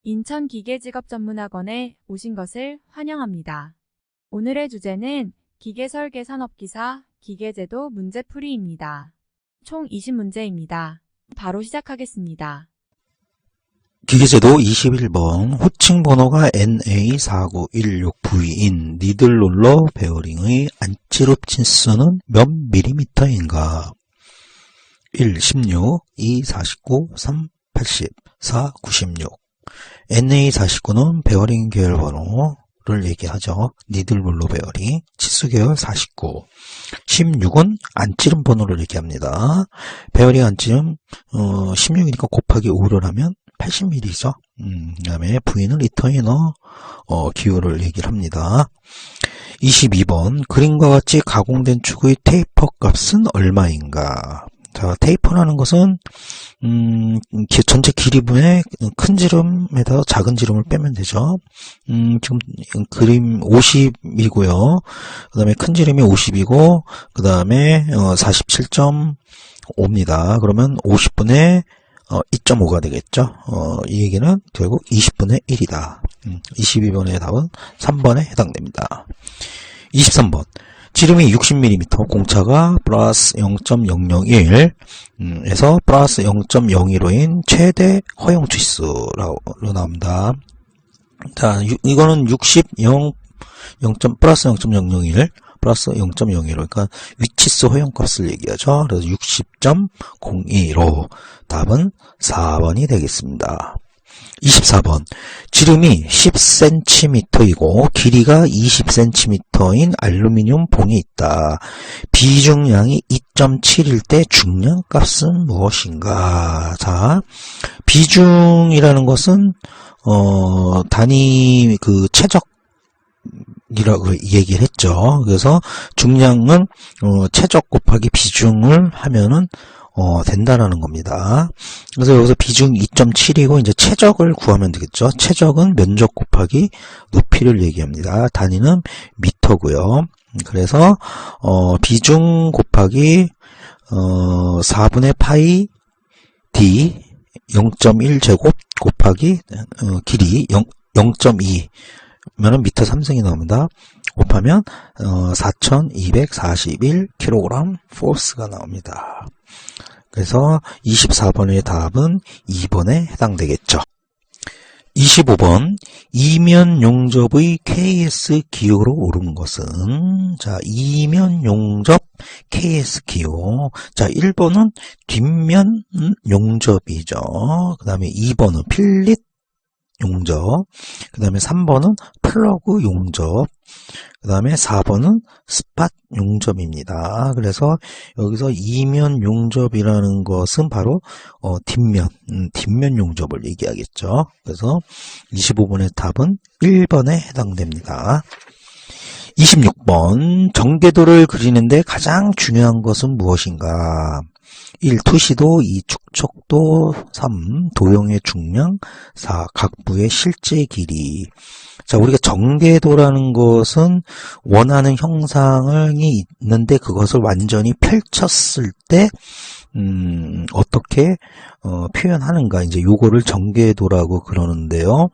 인천기계직업전문학원에 오신 것을 환영합니다. 오늘의 주제는 기계설계 산업기사 기계제도 문제풀이입니다. 총 20문제입니다. 바로 시작하겠습니다. 기계제도 21번 호칭 번호가 NA4916V인 니들롤러 베어링의 안치롭 진수는 몇 밀리미터인가? 1. 16, 2. 49, 3. 80, 4. 96. NA49는 베어링 계열 번호를 얘기하죠. 니들롤러 베어링, 치수 계열 49. 16은 안찌름 번호를 얘기합니다. 베어링 안찌름 16이니까 곱하기 5를 하면 80mm죠. 그 다음에 V는 리터이너 기호를 얘기를 합니다. 22번 그림과 같이 가공된 축의 테이퍼 값은 얼마인가? 자, 테이퍼라는 것은 전체 길이분의 큰 지름에다가 작은 지름을 빼면 되죠. 지금 그림 50이고요. 그 다음에 큰 지름이 50이고 그 다음에 47.5입니다. 그러면 50분의 2.5가 되겠죠. 이 얘기는 결국 20분의 1이다. 22번의 답은 3번에 해당됩니다. 23번 지름이 60mm, 공차가 플러스 0.001 에서 플러스 0.01호인 최대 허용 치수로 나옵니다. 자, 이거는 60, 0, 플러스 0.001 플러스 0.01호, 그러니까 위치수 허용값을 얘기하죠. 그래서 60.02로 답은 4번이 되겠습니다. 24번 지름이 10cm이고 길이가 20cm인 알루미늄 봉이 있다. 비중량이 2.7일 때 중량값은 무엇인가? 자, 비중이라는 것은 단위 최적 이라고 얘기를 했죠. 그래서 중량은 최적 곱하기 비중을 하면은 된다라는 겁니다. 그래서 여기서 비중 2.7이고 이제 최적을 구하면 되겠죠. 최적은 면적 곱하기 높이를 얘기합니다. 단위는 미터고요. 그래서 비중 곱하기 4분의 파이 d 0.1제곱 곱하기 길이 0.2 면은 미터 3승이 나옵니다. 곱하면 4241kg 포스가 나옵니다. 그래서 24번의 답은 2번에 해당되겠죠. 25번 이면 용접의 KS 기호로 오른 것은, 자, 이면 용접 KS 기호. 자, 1번은 뒷면 용접이죠. 그 다음에 2번은 필릿 용접, 그 다음에 3번은 플러그 용접, 그 다음에 4번은 스팟 용접입니다. 그래서 여기서 이면 용접이라는 것은 바로 뒷면 용접을 얘기하겠죠. 그래서 25번의 답은 1번에 해당됩니다. 26번 정궤도를 그리는데 가장 중요한 것은 무엇인가? 1. 투시도, 2. 축척도, 3. 도형의 중량, 4. 각부의 실제 길이. 자, 우리가 정궤도라는 것은 원하는 형상이 있는데 그것을 완전히 펼쳤을 때 어떻게 표현하는가, 이제 요거를 정궤도라고 그러는데요.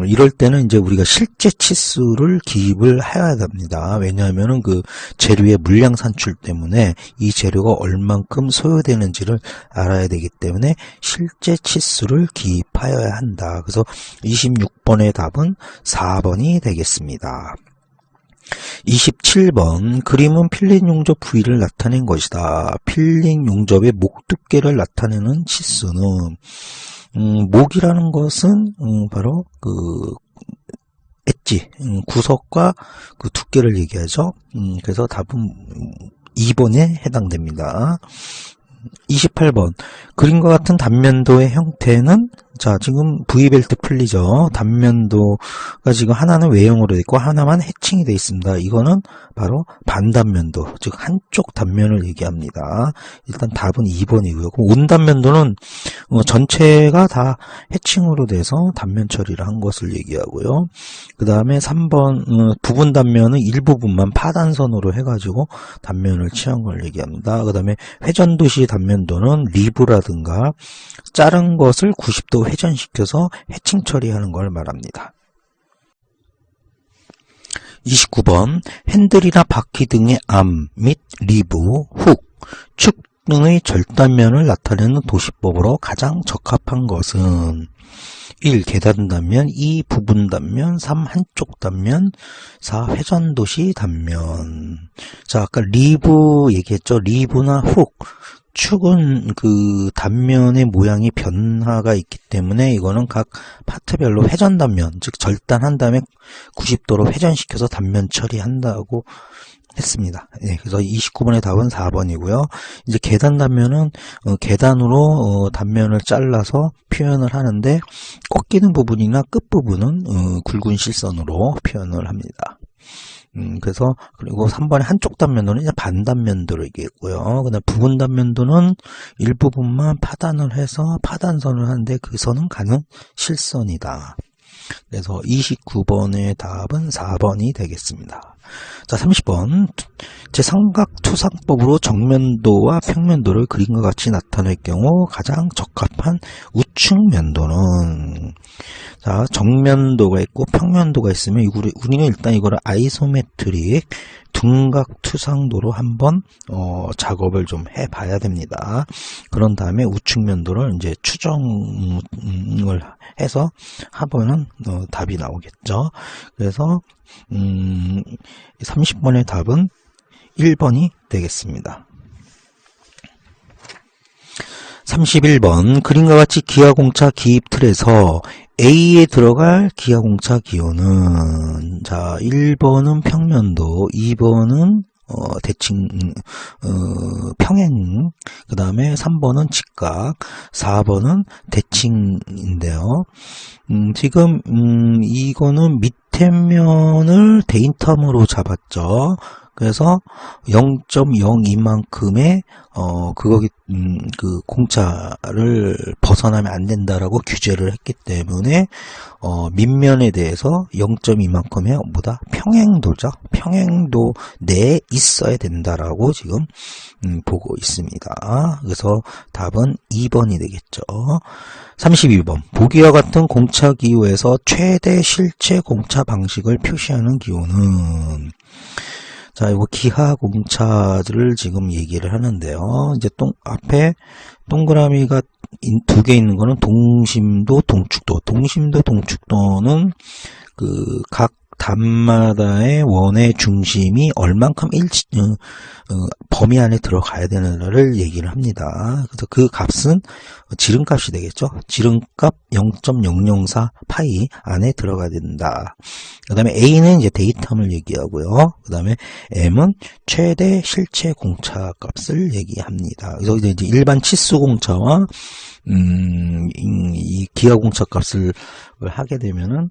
이럴 때는 이제 우리가 실제 치수를 기입을 해야 됩니다. 왜냐하면은 그 재료의 물량 산출 때문에 이 재료가 얼만큼 소요되는지를 알아야 되기 때문에 실제 치수를 기입하여야 한다. 그래서 26번의 답은 4번이 되겠습니다. 27번 그림은 필링 용접 부위를 나타낸 것이다. 필링 용접의 목 두께를 나타내는 치수는, 목이라는 것은 바로 그 엣지, 구석과 그 두께를 얘기하죠. 그래서 답은 2번에 해당됩니다. 28번 그림과 같은 단면도의 형태는, 자, 지금 V벨트 풀리죠. 단면도가 지금 하나는 외형으로 되어 있고 하나만 해칭이 되어 있습니다. 이거는 바로 반단면도, 즉 한쪽 단면을 얘기합니다. 일단 답은 2번이고요. 그럼 온단면도는 전체가 다 해칭으로 돼서 단면 처리를 한 것을 얘기하고요. 그 다음에 3번 부분 단면은 일부분만 파단선으로 해가지고 단면을 칠한 걸 얘기합니다. 그 다음에 회전도시 단면도는 리브라든가 자른 것을 90도 90도 회전시켜서 해칭 처리하는 걸 말합니다. 29번 핸들이나 바퀴 등의 암 및 리브, 훅, 축 등의 절단면을 나타내는 도시법으로 가장 적합한 것은 1. 계단 단면, 2. 부분 단면, 3. 한쪽 단면, 4. 회전도시 단면. 자, 아까 리브 얘기했죠. 리브나 훅. 축은 그 단면의 모양이 변화가 있기 때문에 이거는 각 파트별로 회전 단면, 즉 절단한 다음에 90도로 회전시켜서 단면 처리한다고 했습니다. 예, 그래서 29번의 답은 4번이고요. 이제 계단 단면은 계단으로 단면을 잘라서 표현을 하는데 꺾이는 부분이나 끝 부분은 굵은 실선으로 표현을 합니다. 그래서 그리고 3번의 한쪽 단면도는 이제 반단면도를 얘기했고요. 그다음 부분 단면도는 일부분만 파단을 해서 파단선을 하는데 그 선은 가는 실선이다. 그래서 29번의 답은 4번이 되겠습니다. 자, 30번. 제3각투상법으로 정면도와 평면도를 그림과 같이 나타낼 경우 가장 적합한 우측면도는, 자, 정면도가 있고 평면도가 있으면 우리는 일단 이거를 아이소메트릭 둔각투상도로 한번 작업을 좀 해봐야 됩니다. 그런 다음에 우측면도를 이제 추정을 해서 하면은 답이 나오겠죠. 그래서 30번의 답은 1번이 되겠습니다. 31번 그림과 같이 기아공차 기입틀에서 A에 들어갈 기아공차 기호는, 자, 1번은 평면도, 2번은 대칭 평행, 그 다음에 3번은 직각, 4번은 대칭인데요. 지금 이거는 밑에 면을 데이텀으로 잡았죠. 그래서 0.02만큼의 그 공차를 벗어나면 안 된다라고 규제를 했기 때문에 밑면에 대해서 0.2만큼의 평행도죠. 평행도 내에 있어야 된다라고 지금 보고 있습니다. 그래서 답은 2번이 되겠죠. 32번 보기와 같은 공차 기호에서 최대 실체 공차 방식을 표시하는 기호는, 자, 이거 기하 공차를 지금 얘기를 하는데요. 이제 앞에 동그라미가 두 개 있는 거는 동심도, 동축도. 동심도, 동축도는 그 각 단마다의 원의 중심이 얼만큼 범위 안에 들어가야 되는가를 얘기를 합니다. 그래서 그 값은 지름값이 되겠죠. 지름값 0.004 파이 안에 들어가야 된다. 그 다음에 A는 이제 데이텀을 얘기하고요. 그 다음에 M은 최대 실체 공차 값을 얘기합니다. 그래서 이제 일반 치수 공차와 이 기하 공차 값을 하게 되면은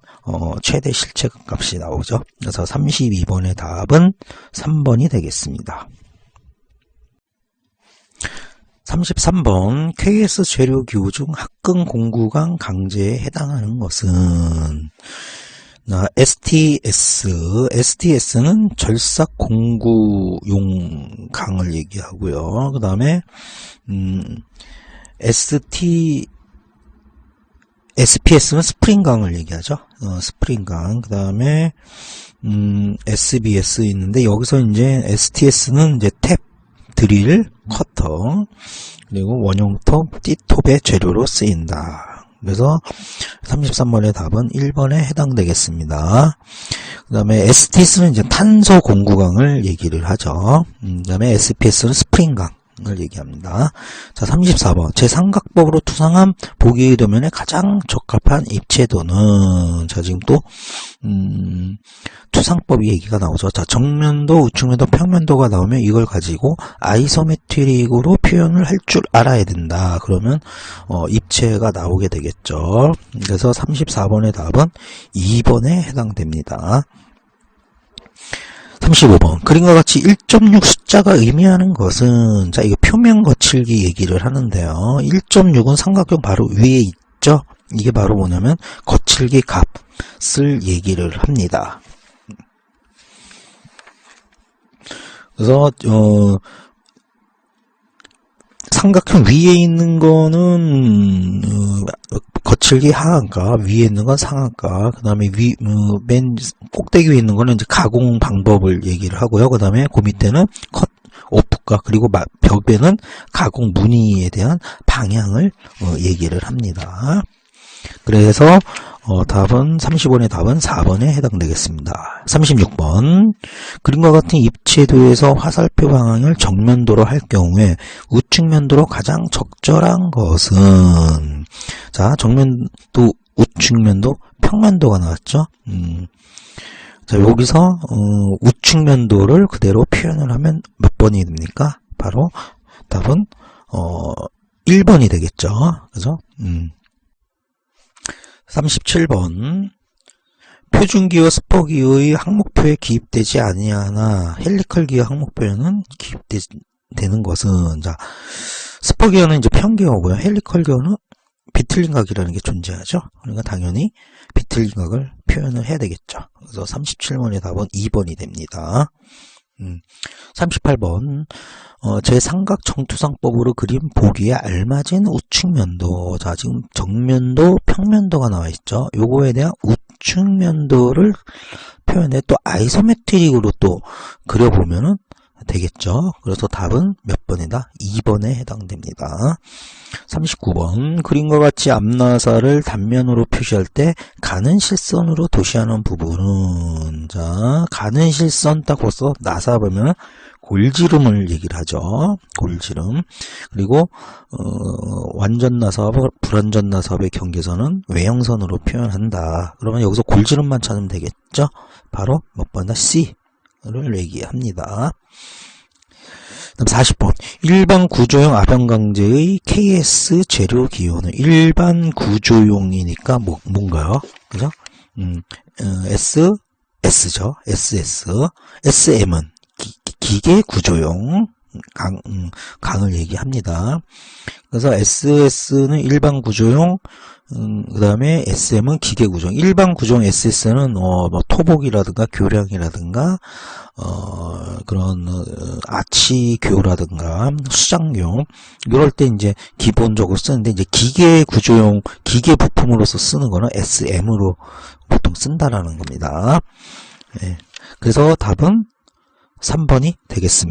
최대 실체 값이 나오죠. 그래서 32번의 답은 3번이 되겠습니다. 33번 KS 재료 기호 중 합금 공구강 강제에 해당하는 것은, STS는 절삭 공구용 강을 얘기하고요. 그 다음에 SPS는 스프링강을 얘기하죠. 스프링강. 그 다음에 SBS 있는데 여기서 이제 STS는 이제 탭, 드릴, 커터, 그리고 원용톱, 띠톱의 재료로 쓰인다. 그래서 33번의 답은 1번에 해당되겠습니다. 그 다음에 STS는 이제 탄소 공구강을 얘기를 하죠. 그 다음에 SPS는 스프링강 을 얘기합니다. 자, 34번 제3각법으로 투상한 보기의 도면에 가장 적합한 입체도는, 자, 지금 또 투상법 얘기가 나오죠. 자, 정면도, 우측면도, 평면도가 나오면 이걸 가지고 아이소메트릭으로 표현을 할 줄 알아야 된다. 그러면 입체가 나오게 되겠죠. 그래서 34번의 답은 2번에 해당됩니다. 35번 그림과 같이 1.6 숫자가 의미하는 것은, 자, 이거 표면 거칠기 얘기를 하는데요. 1.6은 삼각형 바로 위에 있죠. 이게 바로 뭐냐면 거칠기 값을 얘기를 합니다. 그래서 삼각형 위에 있는 거는 거칠기 하한가, 위에 있는 건 상한가, 그 다음에 맨 꼭대기 위에 있는 거는 이제 가공 방법을 얘기를 하고요. 그 다음에 그 밑에는 컷 오프가, 그리고 벽에는 가공 무늬에 대한 방향을 얘기를 합니다. 그래서 답은 30번의 답은 4번에 해당되겠습니다. 36번 그림과 같은 입체도에서 화살표 방향을 정면도로 할 경우에 우측면도로 가장 적절한 것은, 자, 정면도, 우측면도, 평면도가 나왔죠. 자, 여기서 우측면도를 그대로 표현을 하면 몇 번이 됩니까? 바로 답은 1번이 되겠죠. 그죠? 37번 표준기와 스포기의 항목표에 기입되지 아니하나 헬리컬 기어 항목표에는 기입되는 것은, 자, 스포기어는 이제 평기어고요. 헬리컬 기어는 비틀린 각이라는 게 존재하죠. 그러니까 당연히 비틀린 각을 표현을 해야 되겠죠. 그래서 37번의 답은 2번이 됩니다. 38번 제3각 정투상법으로 그린 보기에 알맞은 우측면도, 자, 지금 정면도, 평면도가 나와 있죠. 요거에 대한 우측면도를 표현해 또 아이소메트릭으로 또 그려보면은 되겠죠. 그래서 답은 몇 번이다? 2번에 해당됩니다. 39번 그림과 같이 앞나사를 단면으로 표시할 때 가는 실선으로 도시하는 부분은, 자, 가는 실선 딱 벌써 나사 보면 골지름을 얘기를 하죠. 골지름. 그리고 완전 나사와 불완전 나사의 경계선은 외형선으로 표현한다. 그러면 여기서 골지름만 찾으면 되겠죠. 바로 몇 번이다? C를 얘기합니다. 그다음 40번 일반 구조용 압연강제의 KS 재료 기호는, 일반 구조용이니까 뭔가요? 그죠? S죠. SM은 기계 구조용 강을 얘기합니다. 그래서 SS는 일반 구조용, 그 다음에 SM은 기계 구조용. 일반 구조용 SS는 뭐 토복이라든가 교량이라든가 그런 아치교라든가 수장용, 이럴 때 이제 기본적으로 쓰는데, 이제 기계 구조용, 기계 부품으로서 쓰는 거는 SM으로 보통 쓴다라는 겁니다. 네. 그래서 답은 3번이 되겠습니다.